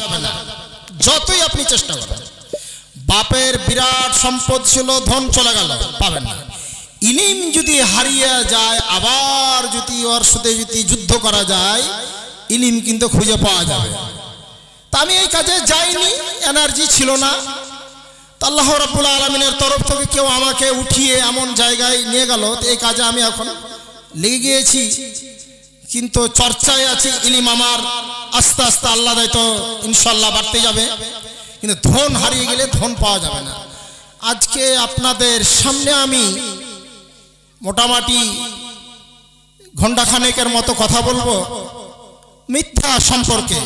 যাবে না, যতই আপনি চেষ্টা করেন। বাপের বিরাট সম্পদ ছিল, ধন চলে গেল, পাবেন না। ইলিম যদি হারিয়ে যায়, আবার যদি ওর সাথে যদি যুদ্ধ করা যায়, ইলিম কিন্তু খুঁজে পাওয়া যাবে। তা আমি এই কাজে যাইনি, এনার্জি ছিল না। তা আল্লাহ রাব্বুল আলামিনের তরফ থেকে কেউ আমাকে উঠিয়ে এমন জায়গায় নিয়ে গেল, এই কাজে আমি এখন লেগে গিয়েছি। কিন্তু চর্চায় আছে ইলিম আমার, আস্তে আস্তে আল্লাহ হয়তো ইনশাল্লাহ বাড়তে যাবে। কিন্তু ধন হারিয়ে গেলে ধন পাওয়া যাবে না। আজকে আপনাদের সামনে আমি মোটামুটি ঘণ্টাখানেকের মতো কথা বলবো মিথ্যা সম্পর্কে।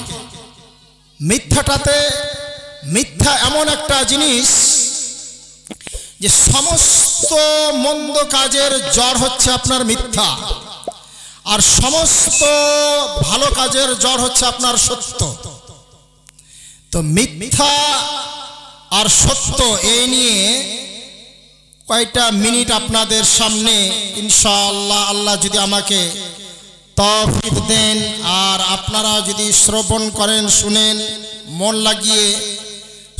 মিথ্যা এমন একটা জিনিস যে সমস্ত মন্দ কাজের জড় হচ্ছে আপনার মিথ্যা, আর সমস্ত ভালো কাজের জড় হচ্ছে আপনার সত্য। তো মিথ্যা আর সত্য এই নিয়ে কয়টা মিনিট আপনাদের সামনে ইনশাআল্লাহ, আল্লাহ যদি আমাকে তৌফিক দেন আর আপনারা যদি শ্রবণ করেন, শুনেন, মন লাগিয়ে,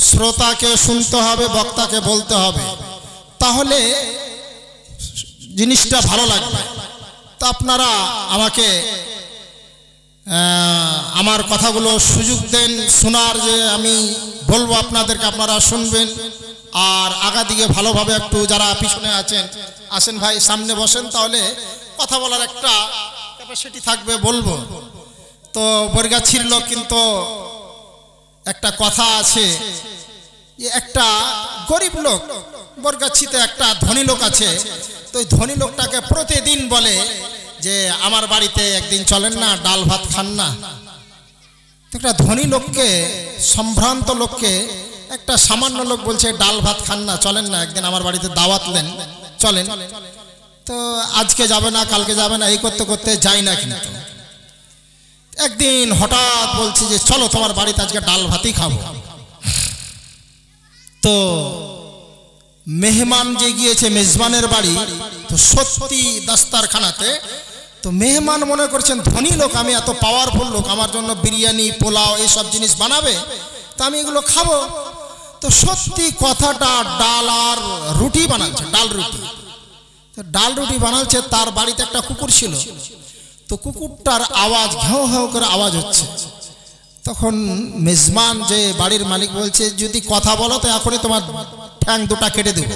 শ্রোতাকে শুনতে হবে, বক্তাকে বলতে হবে, তাহলে জিনিসটা ভালো লাগবে। তা আপনারা আমাকে আমার কথাগুলো সুযোগ দেন শোনার, যে আমি বলবো আপনাদেরকে, আপনারা শুনবেন। আর আগা দিকে ভালোভাবে একটু যারা পিছনে আছেন, আসেন ভাই সামনে বসেন, তাহলে কথা বলার একটা ক্যাপাসিটি থাকবে, বলবো। তো বরগাছির লোক, কিন্তু একটা কথা আছে যে একটা গরিব লোক, বরগাছিতে একটা ধনী লোক আছে। তো ওই ধনী লোকটাকে প্রতিদিন বলে যে আমার বাড়িতে একদিন চলেন না, ডাল ভাত খান না। একটা ধনী লোককে, সম্ভ্রান্ত লোককে একটা সামান্য লোক বলছে ডাল ভাত খান না, চলেন না, একদিন আমার বাড়িতে দাওয়াত দেন, চলেন। তো আজকে যাবে না, কালকে যাবে না, এই করতে করতে যাই না। কিন্তু একদিন হঠাৎ বলছি যে চলো তোমার বাড়িতে আজকে ডাল ভাতই খাবো। তো মেহমান যে গিয়েছে মেজবানের বাড়ি, তো সত্যি দাস্তারখানাতে, তো মেহমান মনে করছেন ধনী লোক, আমি এত পাওয়ারফুল লোক, আমার জন্য বিরিয়ানি, পোলাও এইসব জিনিস বানাবে, তো আমি এগুলো খাবো। তো সত্যি কথাটা, ডাল আর রুটি বানাচ্ছে, ডাল রুটি। তো ডাল রুটি বানাচ্ছে, তার বাড়িতে একটা কুকুর ছিল। তো কুকুরটার আওয়াজ, ঘেউ ঘেউ করে আওয়াজ হচ্ছে। তখন মেজবান যে বাড়ির মালিক বলছে, যদি কথা বলো তো এখনই তোমার ঠ্যাং দুটা কেটে দেব।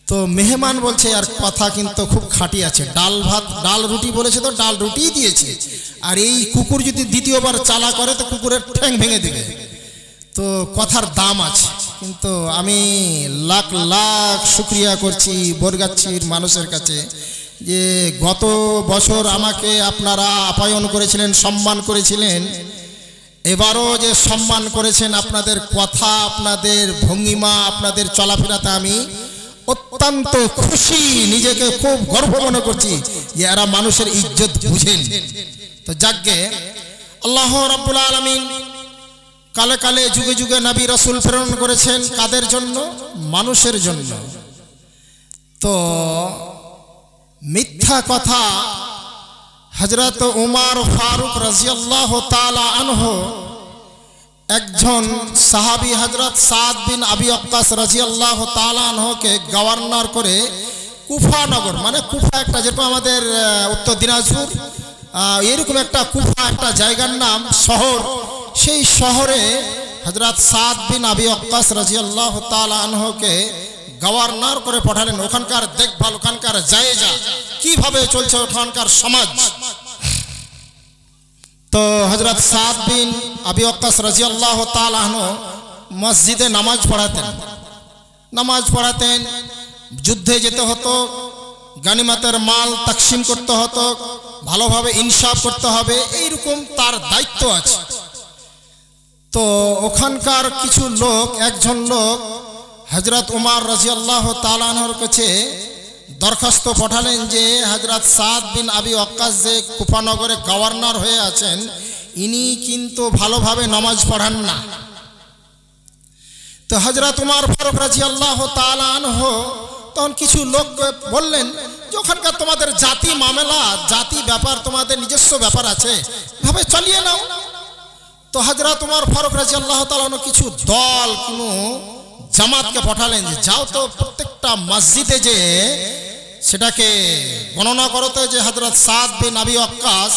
তো মেহমান বলছে, আর কথা কিন্তু খুব খাঁটি আছে, ডাল ভাত, ডাল রুটি বলেছে তো ডাল রুটিই দিয়েছে, আর এই কুকুর যদি দ্বিতীয়বার চালা করে তো কুকুরের ঠ্যাং ভেঙে দেবে। তো কথার দাম আছে। কিন্তু আমি লাখ লাখ শুকরিয়া করছি বরগাছির মানুষের কাছে, যে গত বছর আমাকে আপনারা আপ্যায়ন করেছিলেন, সম্মান করেছিলেন, এবারও যে সম্মান করেছেন, আপনাদের কথা, আপনাদের ভঙ্গিমা, আপনাদের চলাফেরাতে আমি অত্যন্ত খুশি, নিজেকে খুব গর্ব মনে করছি যে এরা মানুষের ইজ্জত বুঝেন। তো যাকগে, আল্লাহ রাব্বুল আলামিন কালে কালে যুগে যুগে নবী রাসূল প্রেরণ করেছেন, কাদের জন্য? মানুষের জন্য। তো মিথ্যা কথা, হযরত উমর ফারুক রাদিয়াল্লাহু তাআলা আনহু একজন সাহাবী হযরত সাদ বিন আবি ওয়াক্কাস রাদিয়াল্লাহু তাআলা আনহুকে গভর্নর করে কুফা নগর, মানে কুফা একটা, যেরকম আমাদের উত্তর দিনাজপুর, এরকম একটা কুফা একটা জায়গার নাম, শহর। সেই শহরে হযরত সাদ বিন আবি ওয়াক্কাস রাদিয়াল্লাহু তাআলা আনহুকে গভর্নর করে পাঠালেন। ওখানকার দেখভাল, ওখানকার জায়গা কিভাবে চলছে, ওখানকার সমাজ। তো হযরত সাদ বিন আবি ওয়াক্কাস রাদিয়াল্লাহু তাআলা আনহু মসজিদে নামাজ পড়াতেন, যুদ্ধে যেতে হতো, গানিমতের মাল তাকসিম করতে হতো, ভালোভাবে ইনসাফ করতে হবে, এইরকম তার দায়িত্ব আছে। তো ওখানকার কিছু লোক, একজন লোক হযরত উমর রাদিয়াল্লাহু তাআলা আনহুর কাছে দরখাস্ত পাঠালেন যে হযরত সাদ বিন আবি ওয়াক্কাস যে কুফানগরে গভর্নর হয়ে আছেন, ইনি কিন্তু ভালোভাবে নামাজ পড়ান না। তো হযরত উমর ফারুক রাদিয়াল্লাহু তাআলা আনহু তখন কিছু লোক বললেন যে ওখানকার তোমাদের জাতি মামলা, জাতি ব্যাপার, তোমাদের নিজস্ব ব্যাপার আছে, ভাবে চালিয়ে নাও। তো হযরত ওমর ফারুক রাদিয়াল্লাহু তাআলা আনহু কিছু দল কোনো জামাতকে পাঠালেন যে যাও তো প্রত্যেকটা মসজিদে যে সেটাকে গণনা করতে যে হযরত সাদ বিন আবি ওয়াক্কাস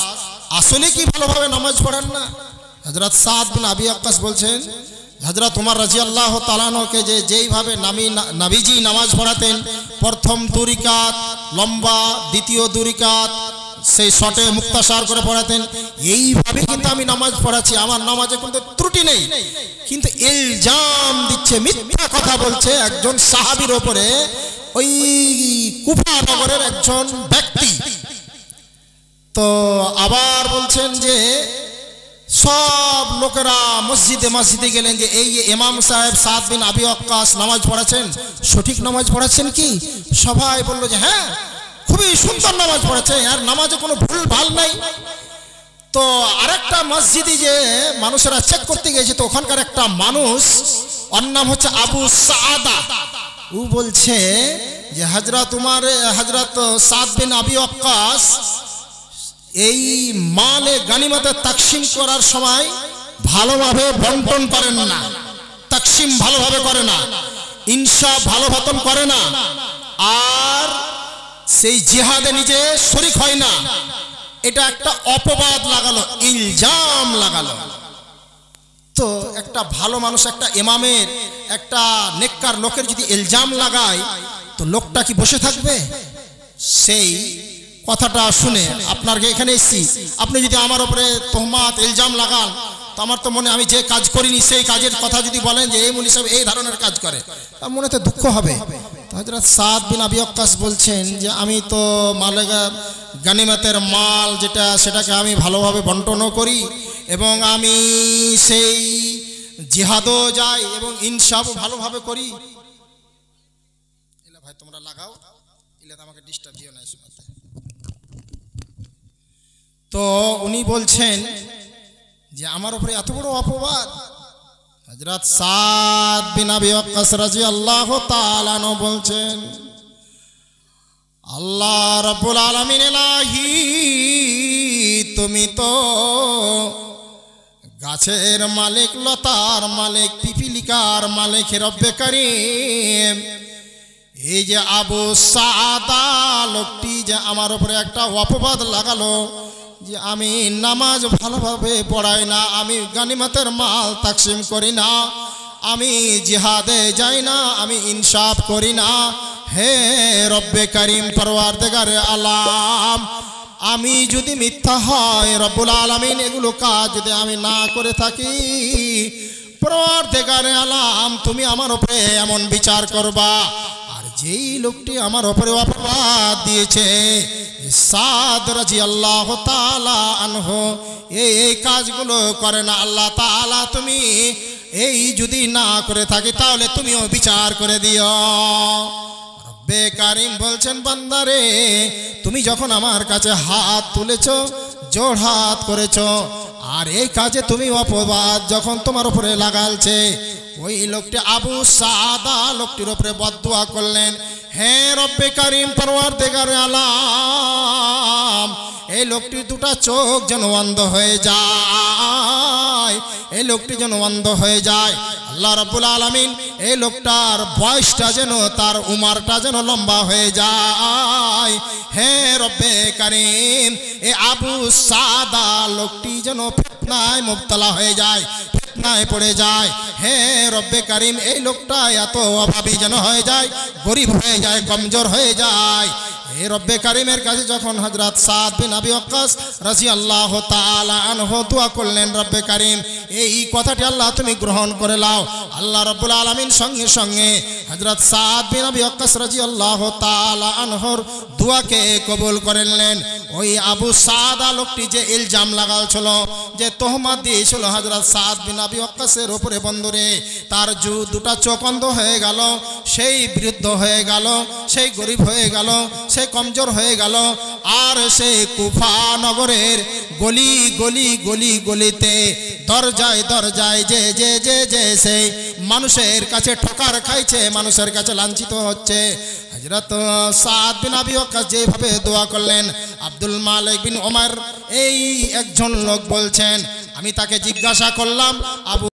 আসলে কি ভালোভাবে নামাজ পড়েন না। হযরত সাদ বিন আবি ওয়াক্কাস বলছেন হযরত ওমর রাদিয়াল্লাহু তাআলা আনহুকে যে যেইভাবে নবীজি নামাজ পড়াতেন, প্রথম দুই রাকাত লম্বা, দ্বিতীয় দুই রাকাত সেই শর্টে মুক্তাসার করে পড়াতেন, এইভাবে কিন্তু আমি নামাজ পড়াচ্ছি, আমার নামাজে কিন্তু ত্রুটি নেই। কিন্তু ইলজাম দিচ্ছে, মিথ্যা কথা বলছে একজন সাহাবীর উপরে, ওই কুফা নগরের একজন ব্যক্তি। তো আবার বলছেন যে সব লোকেরা মসজিদে মসজিদে গেলেন যে এই ইমাম সাহেব সাদ বিন আবি ওয়াক্কাস নামাজ পড়াচ্ছেন, সঠিক নামাজ পড়াচ্ছেন কি? সবাই বলল যে হ্যাঁ খুবই সুন্দর নামাজ পড়েছে, আর নামাজে কোনো ভুল ভাল নাই। তো আরেকটা মসজিদে যে মানুষেরা চেক করতে গেছে, তো ওখানকার একটা মানুষ, ওর নাম হচ্ছে আবু সাআদা, ও বলছে যে হযরত সাদ বিন আবি ওয়াক্কাস এই মালে গানিমতে তাকসিম করার সময় ভালোভাবে বন্টন করেন না, তাকসিম ভালোভাবে করে না, ইনসাফ ভালো মতন করে না, আর সেই জিহাদে নিজে শরীক হয় না। এটা একটা অপবাদ লাগালো, ইলজাম লাগালো। তো একটা ভালো মানুষ, একটা ইমামের, একটা নেককার লোকের যদি ইলজাম লাগায়, তো লোকটা কি বসে থাকবে? সেই কথাটা শুনে আপনার এখানে এসেছি, আপনি যদি আমার উপরে তোহমাত ইলজাম লাগান, তো আমার তো মনে, আমি যে কাজ করিনি সেই কাজের কথা যদি বলেন যে এই মুনি সাহেব এই ধরনের কাজ করে, তার মনে তো দুঃখ হবে। হযরত সাদ বিন আবি ওয়াক্কাস বলছেন যে আমি তো মালে গানিমতের মাল যেটা, সেটাকে আমি ভালোভাবে বন্টনও করি, এবং আমি সেই জিহাদও যাই, এবং ইনসাফও ভালোভাবে করি। এলা ভাই তোমরা লাগাও, এলা আমাকে ডিস্টার্ব দিও না। তো উনি বলছেন যে আমার উপরে এত বড় অপবাদ। হযরত সাদ বিন আবি ওয়াক্কাস রাদিয়াল্লাহু তাআলা আনহু বলছেন, আল্লাহ রাব্বুল আলামিন ইলাহি, তুমি তো গাছের মালিক, লতার মালিক, পিপিলিকার মালিক রব্বে কারীম। এই যে আবু সাআদা লোকটি যে আমার উপরে একটা অপবাদ লাগালো যে আমি নামাজ ভালোভাবে পড়াই না, আমি গানিমতের মাল তাকসিম করি না, আমি জিহাদে যাই না, আমি ইনসাফ করি না, হে রব্বে কারীম পরওয়ারদিগারে আলাম, আমি যদি মিথ্যা হয় রব্বুল আলামিন এগুলো কাজ যদি আমি না করে থাকি, পরওয়ারদিগারে আলাম তুমি আমার উপরে এমন বিচার করবা। আর যেই লোকটি আমার উপরে অপবাদ দিয়েছে, সাদ রাদিয়াল্লাহু তাআলা আনহু, এই কাজগুলো করে না, আল্লাহ তাআলা তুমি এই যদি না করে থাকি তাহলে তুমিও বিচার করে দিও। রব্বে কারীম বলছেন, বান্দারে তুমি যখন আমার কাছে হাত তুলেছ, জোড় হাত করেছ, আর এই কাজে তুমি অপবাদ যখন তোমার উপরে লাগালছে, ওই লোকটি আবু সাআদা লোকটির উপরে বদদুয়া করলেন, হে রব্বে কারীম পরওয়ারদিগারে আলাম, এই লোকটি দুটা চোখ যেন অন্ধ হয়ে যায়, এই লোকটি যেন অন্ধ হয়ে যায়। আল্লাহ রাব্বুল আলামিন এই লোকটার বয়সটা যেন, তার উমারটা যেন লম্বা হয়ে যায়। হে রব্বে কারীম, এই আবু সাআদা লোকটি যেন ফিতনায় মুবতালা হয়ে যায়, ফিতনায় পড়ে যায়। হে রব্বে কারীম, এই লোকটা এত অভাবী যেন হয়ে যায়, গরিব হয়ে যায়, কমজোর হয়ে যায়। এই রব্বে কারীমের কাছে যখন হযরত সাদ বিন আবি ওয়াক্কাস রাদিয়াল্লাহু তাআলা আনহু দোয়া করলেন, রব্বে কারীম এই কথাটি আল্লাহ তুমি গ্রহণ করে নাও, আল্লাহ রাব্বুল আলামিন সঙ্গে সঙ্গে হযরত সাদ বিন আবি ওয়াক্কাস রাদিয়াল্লাহু তাআলা আনহুর দোয়াকে কবুল করে নিলেন। ওই আবু সাআদা লোকটি যে ইলজাম লাগালছিল, যে তোহমাত দিয়েছিল হযরত সাদ বিন আবি ওয়াক্কাসের উপরে, বন্ধুরে তার দুটা চোখ অন্ধ হয়ে গেল, সেই বৃদ্ধ হয়ে গেল, সেই গরিব হয়ে গেল, সেই কমজোর হয়ে গেল। আর সেই কুফা নগরের গলি গলি গলি গলিতে, দরজায় দরজায় যে যে যে যে সেই মানুষের কাছে ঠকার খাইছে, মানুষের কাছে লাঞ্ছিত হচ্ছে। হযরত সাদ বিন আবি ওয়াক্কাস যেভাবে দোয়া করলেন, আব্দুল মালিক বিন ওমর এই একজন লোক বলছেন, আমি তাকে জিজ্ঞাসা করলাম, আবু